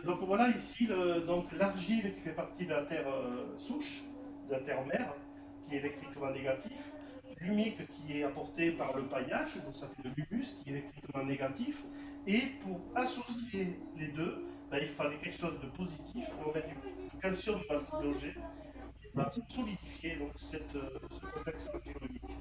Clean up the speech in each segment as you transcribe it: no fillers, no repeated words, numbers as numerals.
Donc voilà ici l'argile qui fait partie de la terre souche, de la terre mère, qui est électriquement négatif. L'humique qui est apporté par le paillage, donc ça fait de l'humus qui est électriquement négatif. Et pour associer les deux, ben, il fallait quelque chose de positif. On aurait du calcium va se loger et va solidifier donc, ce complexe argilo-humique.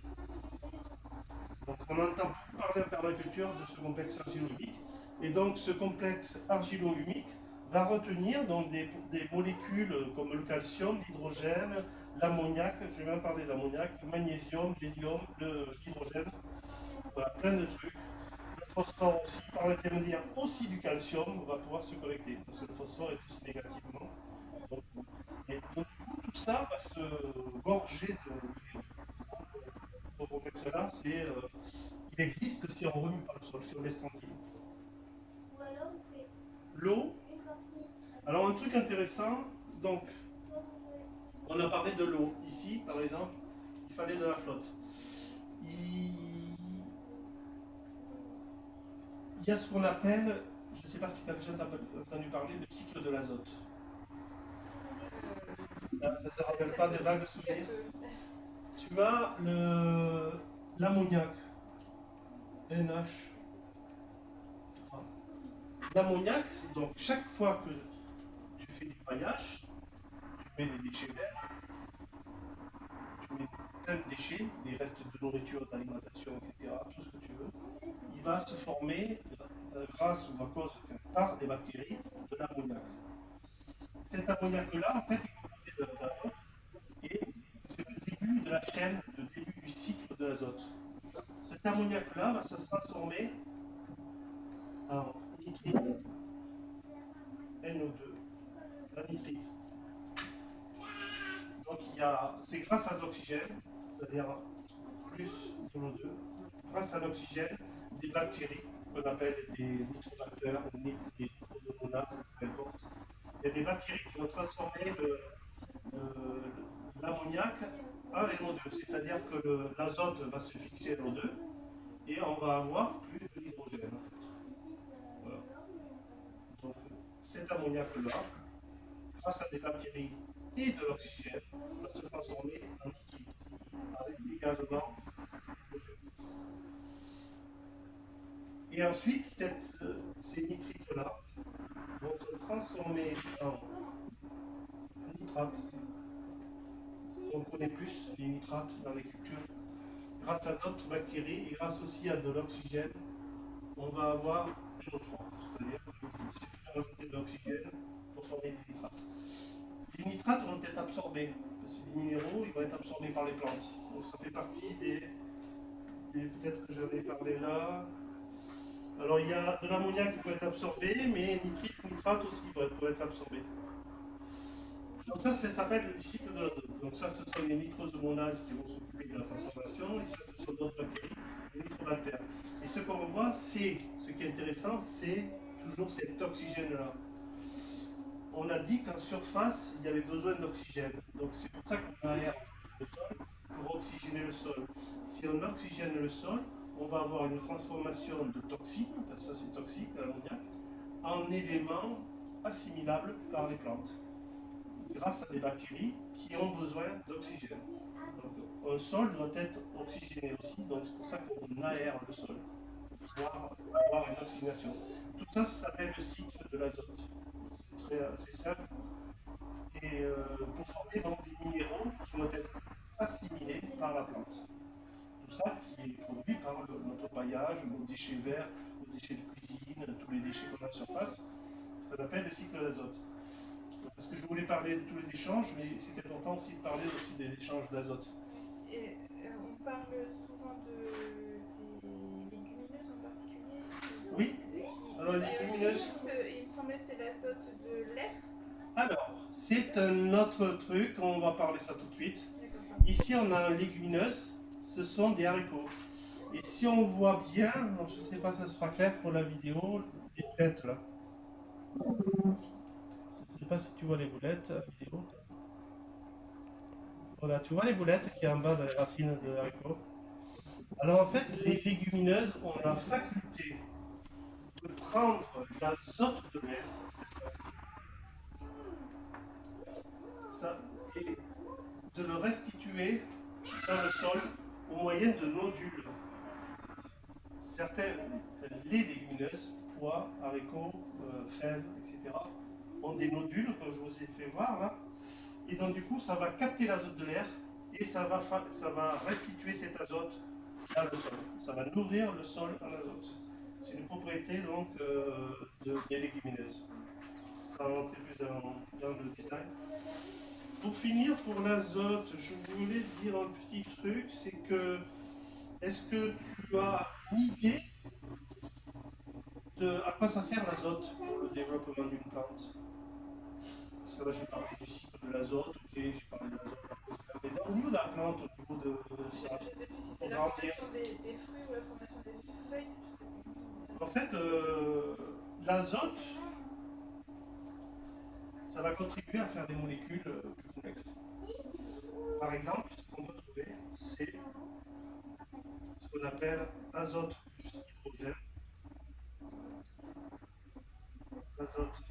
Donc on entend beaucoup parler en permaculture de ce complexe argilo-humique. Et donc ce complexe argilo-humique va retenir donc, des molécules comme le calcium, l'hydrogène, l'ammoniac, je vais même parler d'ammoniac, le magnésium, l'hélium, l'hydrogène, voilà, plein de trucs. Le phosphore aussi, par l'intermédiaire aussi du calcium, on va pouvoir se connecter, parce que le phosphore est aussi négativement. Donc, et donc du coup, tout ça va se gorger de ce complexe-là, il existe si on remue pas le sol, si on laisse tranquille. L'eau, alors un truc intéressant, donc on a parlé de l'eau. Ici, par exemple, il fallait de la flotte. Il y a ce qu'on appelle, je ne sais pas si tu as déjà entendu parler, le cycle de l'azote. Ça ne te rappelle pas des vagues souvenirs? Tu as l'ammoniac, NH. L'ammoniac, donc chaque fois que tu fais du paillage, tu mets des déchets verts, tu mets plein de déchets, des restes de nourriture, d'alimentation, etc., tout ce que tu veux, il va se former, grâce ou à cause, par des bactéries, de l'ammoniac. Cet ammoniac-là, en fait, est composé d'azote et c'est le début de la chaîne, le début du cycle de l'azote. Cet ammoniac-là va se transformer en nitrite, NO2, la nitrite. Donc c'est grâce à l'oxygène, c'est-à-dire plus NO2, grâce à l'oxygène, des bactéries qu'on appelle des nitrobactères, des nitrosomonas, peu importe. Il y a des bactéries qui vont transformer l'ammoniac en NO2, c'est-à-dire que l'azote va se fixer à NO2 et on va avoir plus de l'hydrogène. En fait. Voilà. Donc cet ammoniac-là, grâce à des bactéries et de l'oxygène, va se transformer en nitrite avec dégagement d'hydrogène. Et ensuite, ces nitrites-là vont se transformer en nitrates. On connaît plus les nitrates dans les cultures. Grâce à d'autres bactéries et grâce aussi à de l'oxygène, on va avoir une autre forme. C'est-à-dire qu'il suffit de rajouter de l'oxygène pour former des nitrates. Les nitrates vont être absorbés. C'est des minéraux, ils vont être absorbés par les plantes. Donc ça fait partie peut-être que j'en ai parlé là. Alors il y a de l'ammoniac qui peut être absorbé, mais nitrate aussi peut être absorbé. Donc ça s'appelle le cycle de l'azote. Donc ça, ce sont les nitrosomonases qui vont s'occuper de la transformation, et ça, ce sont d'autres bactéries, les nitrobactères. Et ce qu'on voit, ce qui est intéressant, c'est toujours cet oxygène-là. On a dit qu'en surface, il y avait besoin d'oxygène. Donc c'est pour ça qu'on aère juste le sol, pour oxygéner le sol. Si on oxygène le sol, on va avoir une transformation de toxines, parce que ça c'est toxique, l'ammoniac, en éléments assimilables par les plantes, grâce à des bactéries qui ont besoin d'oxygène. Donc un sol doit être oxygéné aussi, donc c'est pour ça qu'on aère le sol, pour pouvoir avoir une oxygénation. Tout ça, ça s'appelle le cycle de l'azote. C'est assez simple. Et pour former donc des minéraux qui vont être assimilés par la plante. Tout ça qui est produit par notre paillage, nos déchets verts, nos déchets de cuisine, tous les déchets qu'on a en surface, ce qu'on appelle le cycle d'azote. Parce que je voulais parler de tous les échanges, mais c'est important aussi de parler aussi des échanges d'azote. Et on parle souvent des légumineuses en particulier. Oui. Alors les légumineuses. Il me semblait que c'était l'azote de l'air. Alors, c'est un autre truc, on va parler ça tout de suite. Ici, on a une légumineuse, ce sont des haricots. Et si on voit bien, je ne sais pas si ça sera clair pour la vidéo, les boulettes là. Je ne sais pas si tu vois les boulettes, la vidéo. Voilà, tu vois les boulettes qui est en bas de la racine de haricots. Alors en fait, les légumineuses ont la faculté de prendre l'azote de l'air, ça, et de le restituer dans le sol au moyen de nodules. Les légumineuses, pois, haricots, fèves, etc., ont des nodules, comme je vous ai fait voir là. Et donc du coup, ça va capter l'azote de l'air et ça va restituer cet azote dans le sol. Ça va nourrir le sol en azote. C'est une propriété donc des légumineuses. Ça va rentrer plus dans le détail. Pour finir, pour l'azote, je voulais dire un petit truc, c'est que est-ce que tu as une idée de à quoi ça sert l'azote pour le développement d'une plante? Parce que là j'ai parlé du cycle de l'azote, ok, j'ai parlé de l'azote, mais au niveau de la plante, au niveau de Je ça, ne sais plus si c'est pour la grandir. formation des fruits ou la formation des feuilles. Je sais plus. En fait, l'azote, ça va contribuer à faire des molécules plus complexes. Par exemple, ce qu'on peut trouver, c'est ce qu'on appelle azote plus hydrogène. Azote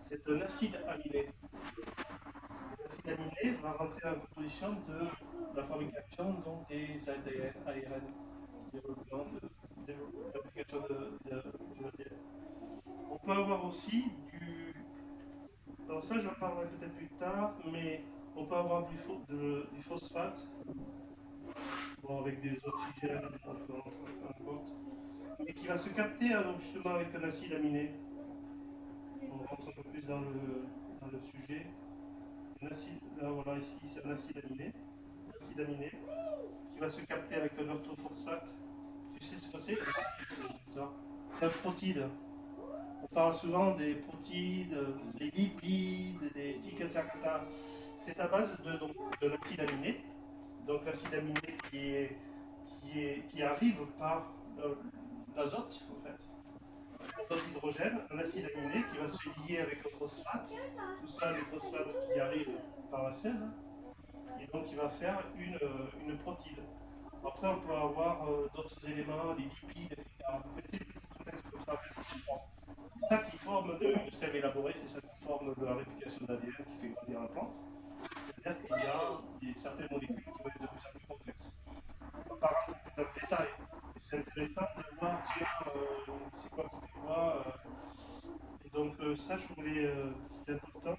c'est un acide aminé. L'acide aminé va rentrer dans la composition de la fabrication donc, des ARN, développement de l'application de l'ADN. On peut avoir aussi du. Alors ça, j'en parlerai peut-être plus tard, mais on peut avoir du phosphate, bon, avec des oxygènes, peu importe, mais qui va se capter donc, justement avec un acide aminé. On rentre un peu plus dans le sujet. Un acide, là voilà, ici c'est un acide aminé qui va se capter avec un orthophosphate. Tu sais ce que c'est? C'est un protide. On parle souvent des protides, des lipides, des ticatacata. C'est à base de l'acide aminé. Donc l'acide aminé qui arrive par l'azote en fait. L'azote d'hydrogène, un acide aminé qui va se lier avec le phosphate. Tout ça, les phosphates qui arrivent par la sève. Et donc il va faire une protide. Après, on peut avoir d'autres éléments, les lipides, etc. En fait, c'est des petits contextes comme ça. C'est ça qui forme une sève élaborée, c'est ça qui forme de la réplication d'ADN qui fait grandir la plante. C'est-à-dire qu'il y a certaines molécules qui vont être de plus en plus complexes. On va pas rentrer plus dans le détail. Et c'est intéressant de voir, tiens, c'est quoi qui fait quoi. Et donc, ça, je voulais, c'est important.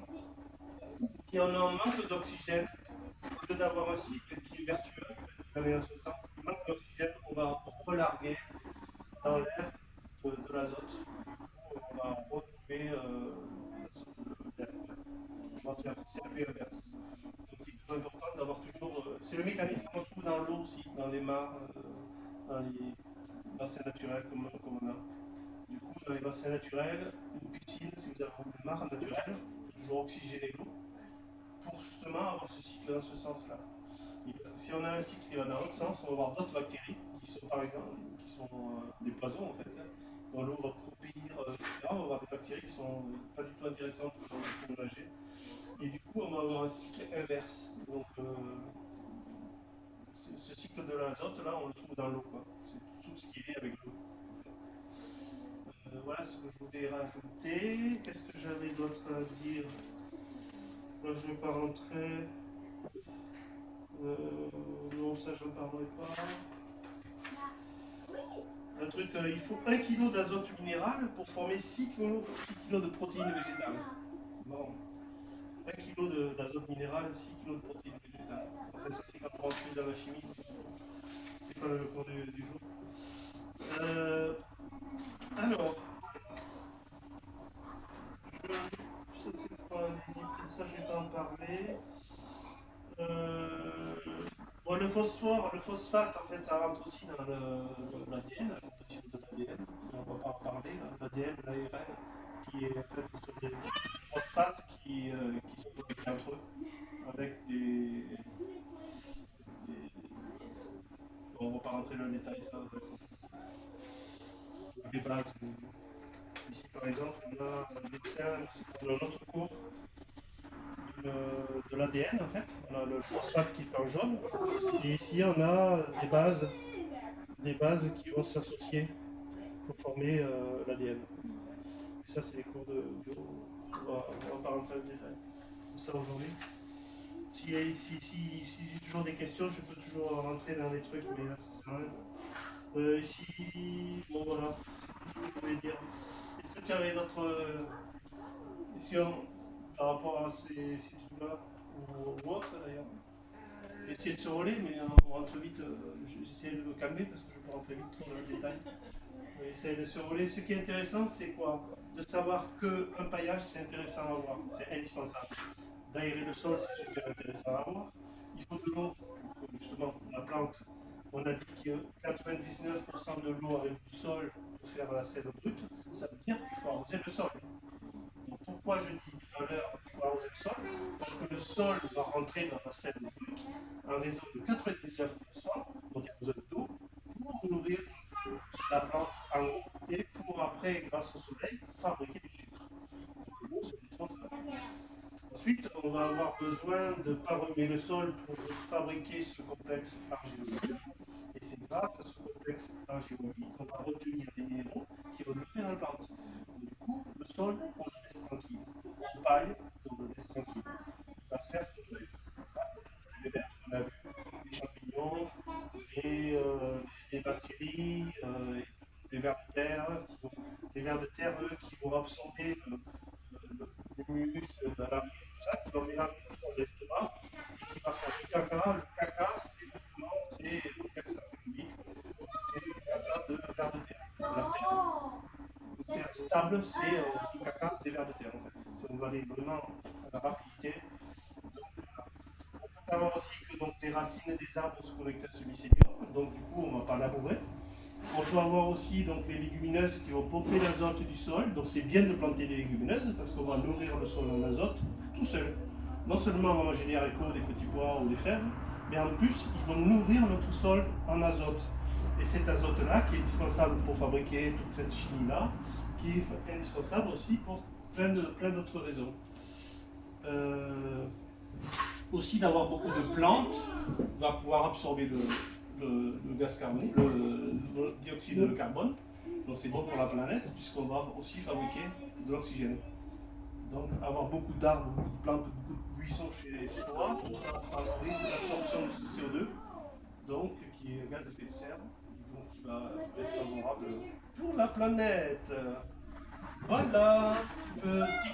Si on a un manque d'oxygène, au lieu d'avoir un cycle qui est vertueux, dans ce sens, il manque d'oxygène, on va relarguer dans l'air de l'azote. On va retrouver l'air. On va faire circuler l'inverse. Donc il est très important d'avoir toujours. C'est le mécanisme qu'on trouve dans l'eau aussi, dans les mares, dans les bassins naturels comme on a. Du coup, dans les bassins naturels, une piscine, si vous avez une mare naturelle, il faut toujours oxygéner l'eau pour justement avoir ce cycle dans ce sens-là. Et parce que si on a un cycle qui va dans l'autre sens, on va avoir d'autres bactéries qui sont par exemple des poisons en fait. Dans l'eau va croupir, etc. On va avoir des bactéries qui sont pas du tout intéressantes pour nager. Et du coup, on va avoir un cycle inverse. Donc, ce cycle de l'azote là, on le trouve dans l'eau. C'est tout ce qui est lié avec l'eau. Voilà ce que je voulais rajouter. Qu'est-ce que j'avais d'autre à dire? Là, je ne vais pas rentrer. Non, ça, je ne parlerai pas. Un truc, il faut 1 kg d'azote minéral pour former 6 kg de protéines végétales. C'est marrant. 1 kg d'azote minéral, 6 kg de protéines végétales. Enfin, ça, c'est quand on rentre plus dans la chimie. C'est pas le cours du jour. Alors, ça, c'est pas les lipides, ça, je ne vais pas en parler. Bon, le phosphate, en fait, ça rentre aussi dans l'ADN, la composition de l'ADN. On va pas en parler, l'ADN, l'ARN, qui est en fait, ce sont des phosphates qui sont connectés entre eux, avec bon, on va pas rentrer dans le détail, ça. Des bases. Ici, par exemple, on a des dessin dans notre cours de l'ADN en fait. On a le phosphate qui est en jaune. Et ici on a des bases qui vont s'associer pour former l'ADN. Ça, c'est les cours de bio. On va pas rentrer dans le détail de ça aujourd'hui. Si j'ai toujours des questions, je peux toujours rentrer dans les trucs, mais là, ça sert à rien. Ici, bon voilà, c'est tout ce que je voulais dire. Est-ce que tu avais d'autres questions par rapport à ces trucs-là ou autres d'ailleurs? Essayer de se relayer, mais on rentre vite. J'essaie de me calmer parce que je peux rentrer vite trop dans le détail. J'essaie de se relayer. Ce qui est intéressant, c'est quoi? De savoir qu'un paillage, c'est intéressant à avoir, c'est indispensable. D'aérer le sol, c'est super intéressant à avoir. Il faut de l'eau, justement, la plante. On a dit que 99% de l'eau arrive du sol pour faire la sève brute. Ça veut dire qu'il faut arroser le sol. Donc pourquoi je dis tout à l'heure qu'il faut arroser le sol? Parce que le sol va rentrer dans la sève brute en raison de 99%. Donc il y a besoin d'eau pour nourrir la plante en eau et pour après, grâce au soleil, fabriquer du sucre. Donc l'eau, c'est indispensable. Ensuite, on va avoir besoin de paremer le sol pour fabriquer ce complexe argileux. Et c'est grâce à ce complexe argileux qu'on va retenir des minéraux qui vont nourrir la plante. Donc, du coup, le sol, on le laisse tranquille. On paille, on le laisse tranquille. Il va faire son œuvre grâce à les verts qu'on a vu, les champignons, les bactéries, les vers de terre, les vers de terre, eux, qui vont absorber l'humus, l'argile, tout ça, qui va mélanger tout son l'estomac et qui va faire du caca. Le caca, c'est justement le complexe argile, c'est le caca de vers de terre. De la terre. Une terre stable, c'est du caca des vers de terre, en fait. Si on va aller vraiment à la rapidité. Donc, on peut savoir aussi que donc, les racines des arbres se connectent à ce mycélium, donc du coup, on ne va pas labourer. On peut avoir aussi donc, les légumineuses qui vont pomper l'azote du sol. Donc c'est bien de planter des légumineuses parce qu'on va nourrir le sol en azote tout seul. Non seulement on va manger des haricots, des petits pois ou des fèves, mais en plus ils vont nourrir notre sol en azote. Et cet azote-là qui est indispensable pour fabriquer toute cette chimie-là, qui est indispensable aussi pour plein d'autres raisons. Aussi d'avoir beaucoup de plantes va pouvoir absorber le gaz carbonique, le dioxyde de carbone. Donc c'est bon pour la planète puisqu'on va aussi fabriquer de l'oxygène. Donc avoir beaucoup d'arbres, beaucoup de plantes, beaucoup de buissons chez soi, ça favorise l'absorption de ce CO2, donc qui est un gaz à effet de serre, donc qui va être favorable pour la planète. Voilà, petit